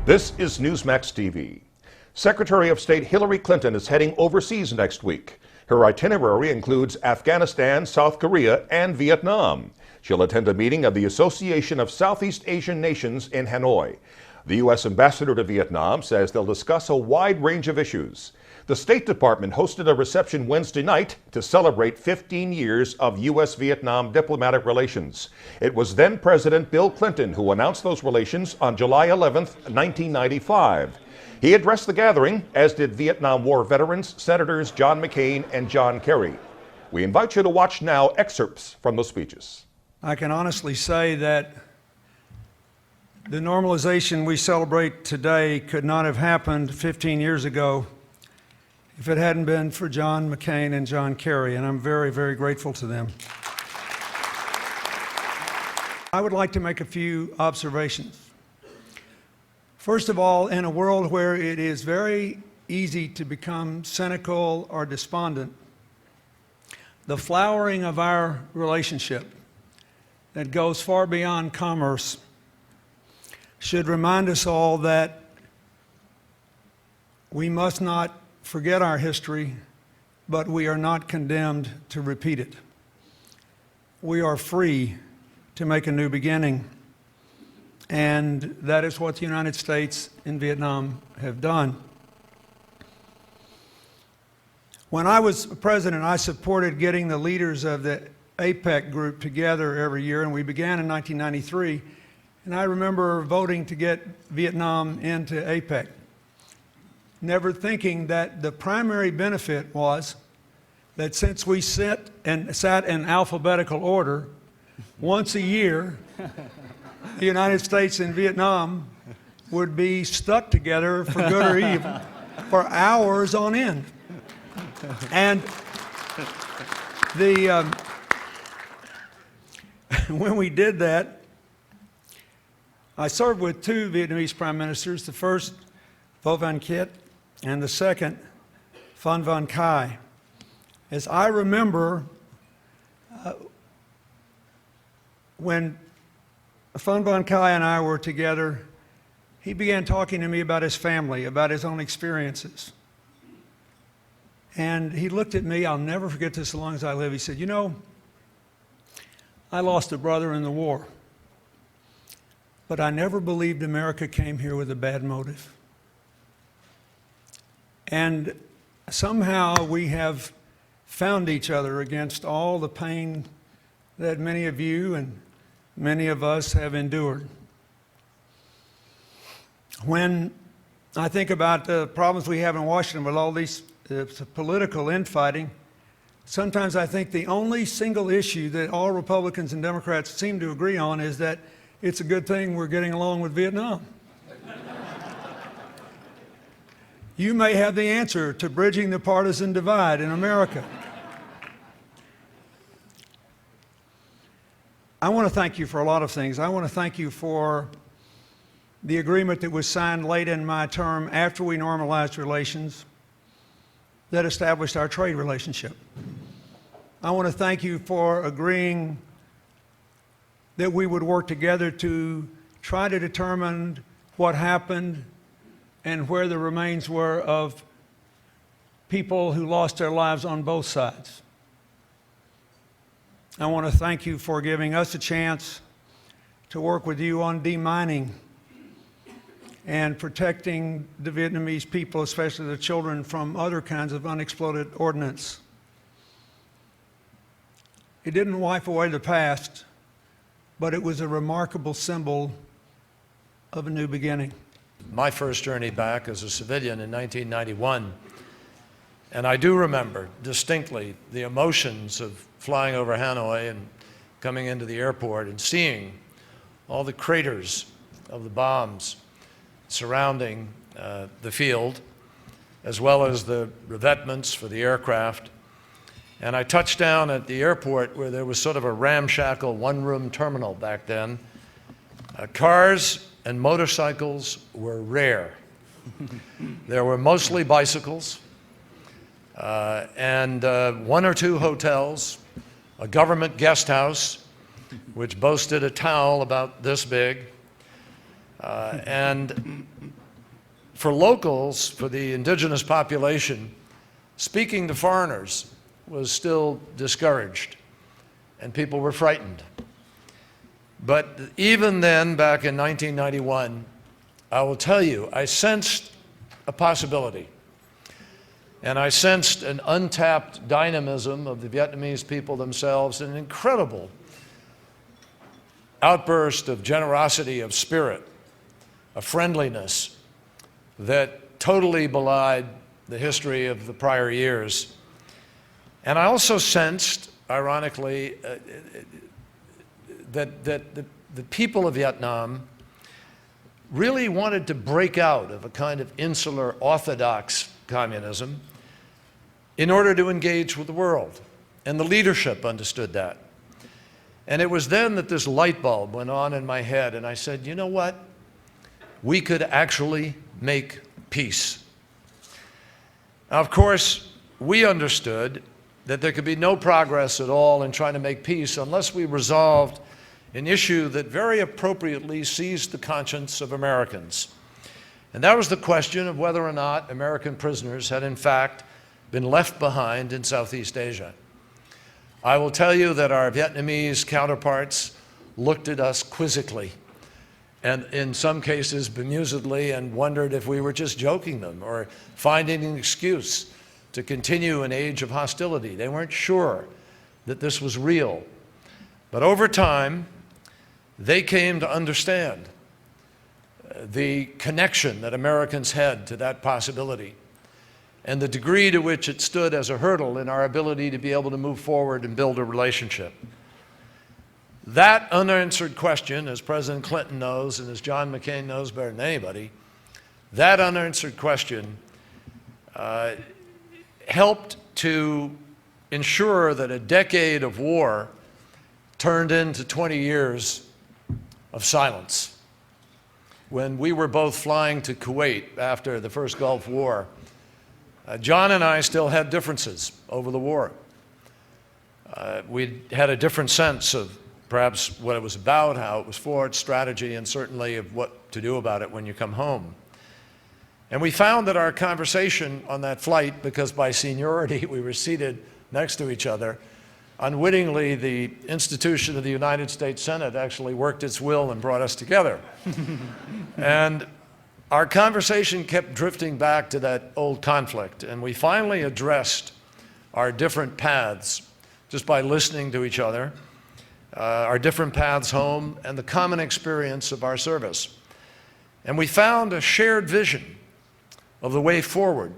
This is Newsmax TV. Secretary of State Hillary Clinton is heading overseas next week. Her itinerary includes Afghanistan, South Korea, and Vietnam. She'll attend a meeting of the Association of Southeast Asian Nations in Hanoi. The U.S. ambassador to Vietnam says they'll discuss a wide range of issues. The State Department hosted a reception Wednesday night to celebrate 15 years of U.S.-Vietnam diplomatic relations. It was then President Bill Clinton who announced those relations on July 11, 1995. He addressed the gathering, as did Vietnam War veterans, Senators John McCain and John Kerry. We invite you to watch now excerpts from those speeches. I can honestly say that the normalization we celebrate today could not have happened 15 years ago if it hadn't been for John McCain and John Kerry, and I'm very, very grateful to them. I would like to make a few observations. First of all, in a world where it is very easy to become cynical or despondent, the flowering of our relationship that goes far beyond commerce should remind us all that we must not forget our history, but we are not condemned to repeat it. We are free to make a new beginning, and that is what the United States and Vietnam have done. When I was president, I supported getting the leaders of the APEC group together every year, and we began in 1993, and I remember voting to get Vietnam into APEC, never thinking that the primary benefit was that since we sat in alphabetical order, once a year, the United States and Vietnam would be stuck together for good or evil for hours on end. And when we did that, I served with two Vietnamese prime ministers, the first, Vo Van Kiet, and the second, Phan Van Khai. As I remember, when Phan Van Khai and I were together, he began talking to me about his family, about his own experiences. And he looked at me, I'll never forget this as long as I live. He said, "You know, I lost a brother in the war, but I never believed America came here with a bad motive. And somehow we have found each other against all the pain that many of you and many of us have endured." When I think about the problems we have in Washington with all these political infighting, sometimes I think the only single issue that all Republicans and Democrats seem to agree on is that it's a good thing we're getting along with Vietnam. You may have the answer to bridging the partisan divide in America. I want to thank you for a lot of things. I want to thank you for the agreement that was signed late in my term after we normalized relations that established our trade relationship. I want to thank you for agreeing that we would work together to try to determine what happened and where the remains were of people who lost their lives on both sides. I want to thank you for giving us a chance to work with you on demining and protecting the Vietnamese people, especially the children, from other kinds of unexploded ordnance. It didn't wipe away the past, but it was a remarkable symbol of a new beginning. My first journey back as a civilian in 1991, and I do remember distinctly the emotions of flying over Hanoi and coming into the airport and seeing all the craters of the bombs surrounding the field, as well as the revetments for the aircraft. And I touched down at the airport where there was sort of a ramshackle one-room terminal back then. Cars and motorcycles were rare. There were mostly bicycles and one or two hotels, a government guest house, which boasted a towel about this big, and for locals, for the indigenous population, speaking to foreigners was still discouraged, and people were frightened. But even then, back in 1991, I will tell you, I sensed a possibility. And I sensed an untapped dynamism of the Vietnamese people themselves, an incredible outburst of generosity of spirit, a friendliness that totally belied the history of the prior years. And I also sensed, ironically, that the people of Vietnam really wanted to break out of a kind of insular orthodox communism in order to engage with the world. And the leadership understood that. And it was then that this light bulb went on in my head, and I said, you know what? We could actually make peace. Now, of course, we understood that there could be no progress at all in trying to make peace unless we resolved an issue that very appropriately seized the conscience of Americans. And that was the question of whether or not American prisoners had in fact been left behind in Southeast Asia. I will tell you that our Vietnamese counterparts looked at us quizzically, and in some cases bemusedly, and wondered if we were just joking them or finding an excuse to continue an age of hostility. They weren't sure that this was real. But over time, they came to understand the connection that Americans had to that possibility and the degree to which it stood as a hurdle in our ability to be able to move forward and build a relationship. That unanswered question, as President Clinton knows and as John McCain knows better than anybody, that unanswered question helped to ensure that a decade of war turned into 20 years of silence. When we were both flying to Kuwait after the first Gulf War, John and I still had differences over the war. We had a different sense of perhaps what it was about, how it was fought, strategy, and certainly of what to do about it when you come home. And we found that our conversation on that flight, because by seniority we were seated next to each other, unwittingly the institution of the United States Senate actually worked its will and brought us together. And our conversation kept drifting back to that old conflict, and we finally addressed our different paths just by listening to each other, our different paths home, and the common experience of our service. And we found a shared vision of the way forward,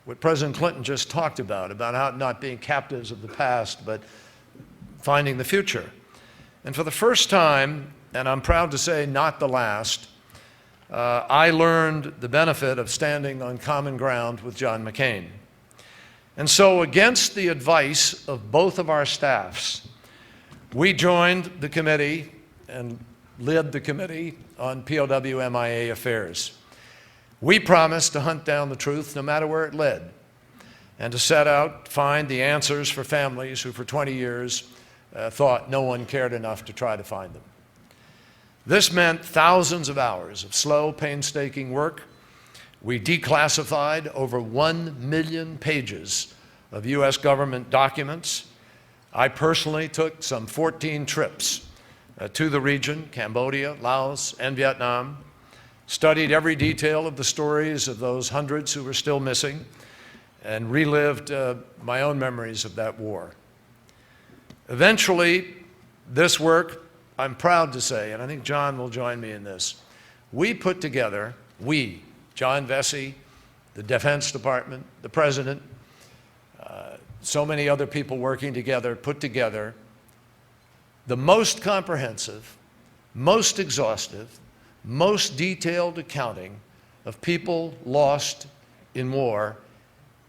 what President Clinton just talked about how not being captives of the past, but finding the future. And for the first time, and I'm proud to say not the last, I learned the benefit of standing on common ground with John McCain. And so, against the advice of both of our staffs, we joined the committee and led the committee on POW MIA affairs. We promised to hunt down the truth no matter where it led, and to set out to find the answers for families who for 20 years thought no one cared enough to try to find them. This meant thousands of hours of slow, painstaking work. We declassified over 1 million pages of U.S. government documents. I personally took some 14 trips to the region, Cambodia, Laos, and Vietnam, studied every detail of the stories of those hundreds who were still missing, and relived my own memories of that war. Eventually, this work, I'm proud to say, and I think John will join me in this, we put together, John Vesey, the Defense Department, the President, so many other people working together, put together the most comprehensive, most exhaustive, most detailed accounting of people lost in war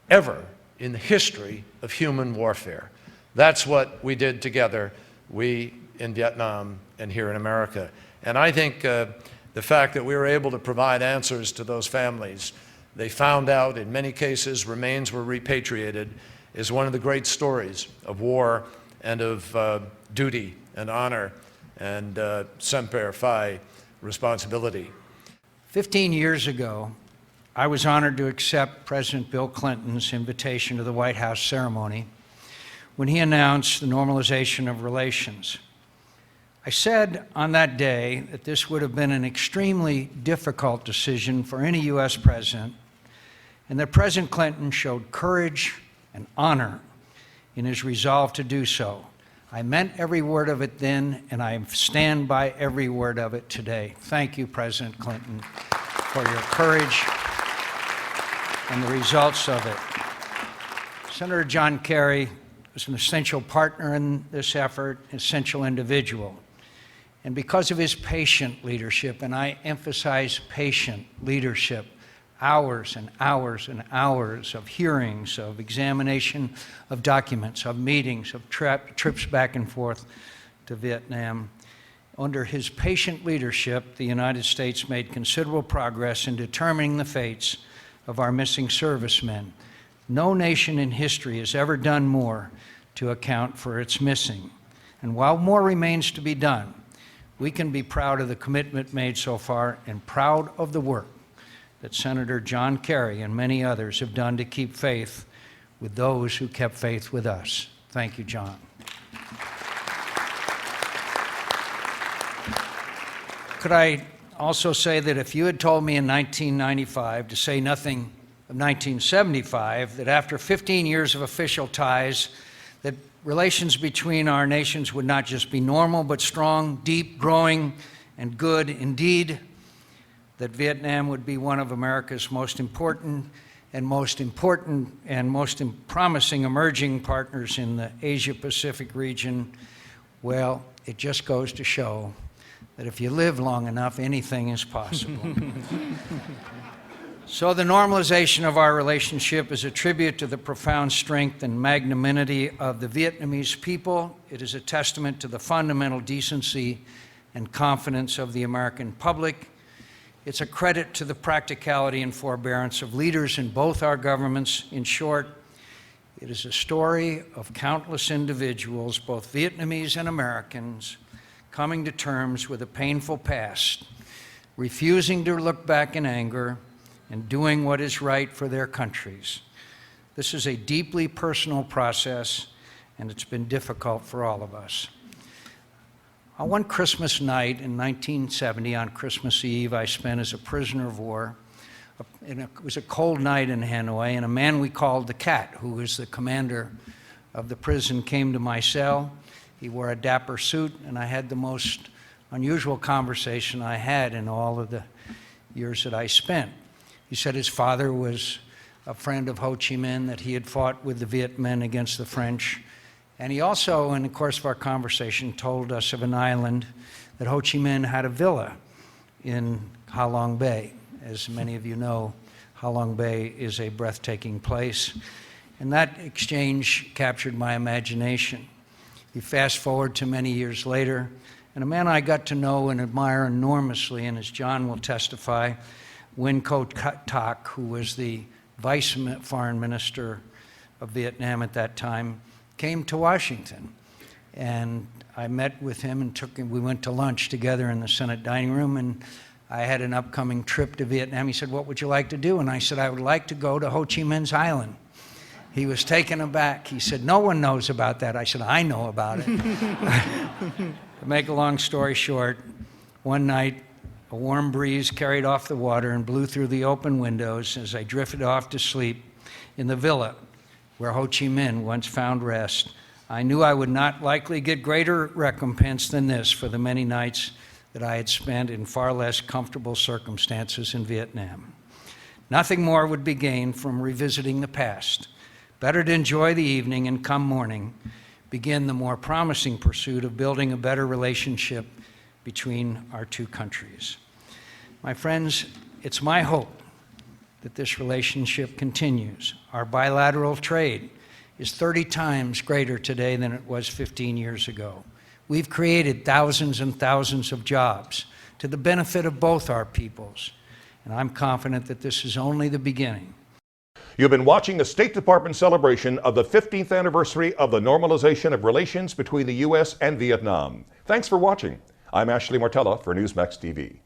ever in the history of human warfare. That's what we did together, we in Vietnam and here in America. And I think the fact that we were able to provide answers to those families, they found out in many cases remains were repatriated, is one of the great stories of war and of duty and honor and Semper Fi responsibility. 15 years ago, I was honored to accept President Bill Clinton's invitation to the White House ceremony when he announced the normalization of relations. I said on that day that this would have been an extremely difficult decision for any U.S. president, and that President Clinton showed courage and honor in his resolve to do so. I meant every word of it then, and I stand by every word of it today. Thank you, President Clinton, for your courage and the results of it. Senator John Kerry was an essential partner in this effort, an essential individual. And because of his patient leadership, and I emphasize patient leadership, hours and hours and hours of hearings, of examination of documents, of meetings, of trips back and forth to Vietnam. Under his patient leadership, the United States made considerable progress in determining the fates of our missing servicemen. No nation in history has ever done more to account for its missing. And while more remains to be done, we can be proud of the commitment made so far and proud of the work that Senator John Kerry and many others have done to keep faith with those who kept faith with us. Thank you, John. Could I also say that if you had told me in 1995, to say nothing of 1975, that after 15 years of official ties, that relations between our nations would not just be normal, but strong, deep, growing, and good indeed, that Vietnam would be one of America's most important and most promising emerging partners in the Asia-Pacific region, well, it just goes to show that if you live long enough, anything is possible. So the normalization of our relationship is a tribute to the profound strength and magnanimity of the Vietnamese people. It is a testament to the fundamental decency and confidence of the American public. It's a credit to the practicality and forbearance of leaders in both our governments. In short, it is a story of countless individuals, both Vietnamese and Americans, coming to terms with a painful past, refusing to look back in anger, and doing what is right for their countries. This is a deeply personal process, and it's been difficult for all of us. On one Christmas night in 1970, on Christmas Eve, I spent as a prisoner of war. It was a cold night in Hanoi, and a man we called the Cat, who was the commander of the prison, came to my cell. He wore a dapper suit, and I had the most unusual conversation I had in all of the years that I spent. He said his father was a friend of Ho Chi Minh, that he had fought with the Viet Minh against the French. And he also, in the course of our conversation, told us of an island that Ho Chi Minh had a villa in Ha Long Bay. As many of you know, Ha Long Bay is a breathtaking place. And that exchange captured my imagination. You fast forward to many years later, and a man I got to know and admire enormously, and as John will testify, Nguyen Co Thach, who was the vice foreign minister of Vietnam at that time, came to Washington. And I met with him and we went to lunch together in the Senate dining room, and I had an upcoming trip to Vietnam. He said, "What would you like to do?" And I said, "I would like to go to Ho Chi Minh's island." He was taken aback. He said, "No one knows about that." I said, "I know about it." To make a long story short, one night, a warm breeze carried off the water and blew through the open windows as I drifted off to sleep in the villa where Ho Chi Minh once found rest. I knew I would not likely get greater recompense than this for the many nights that I had spent in far less comfortable circumstances in Vietnam. Nothing more would be gained from revisiting the past. Better to enjoy the evening and come morning, begin the more promising pursuit of building a better relationship between our two countries. My friends, it's my hope that this relationship continues. Our bilateral trade is 30 times greater today than it was 15 years ago. We've created thousands and thousands of jobs to the benefit of both our peoples, and I'm confident that this is only the beginning. You've been watching the State Department celebration of the 15th anniversary of the normalization of relations between the U.S. and Vietnam. Thanks for watching. I'm Ashley Martella for Newsmax TV.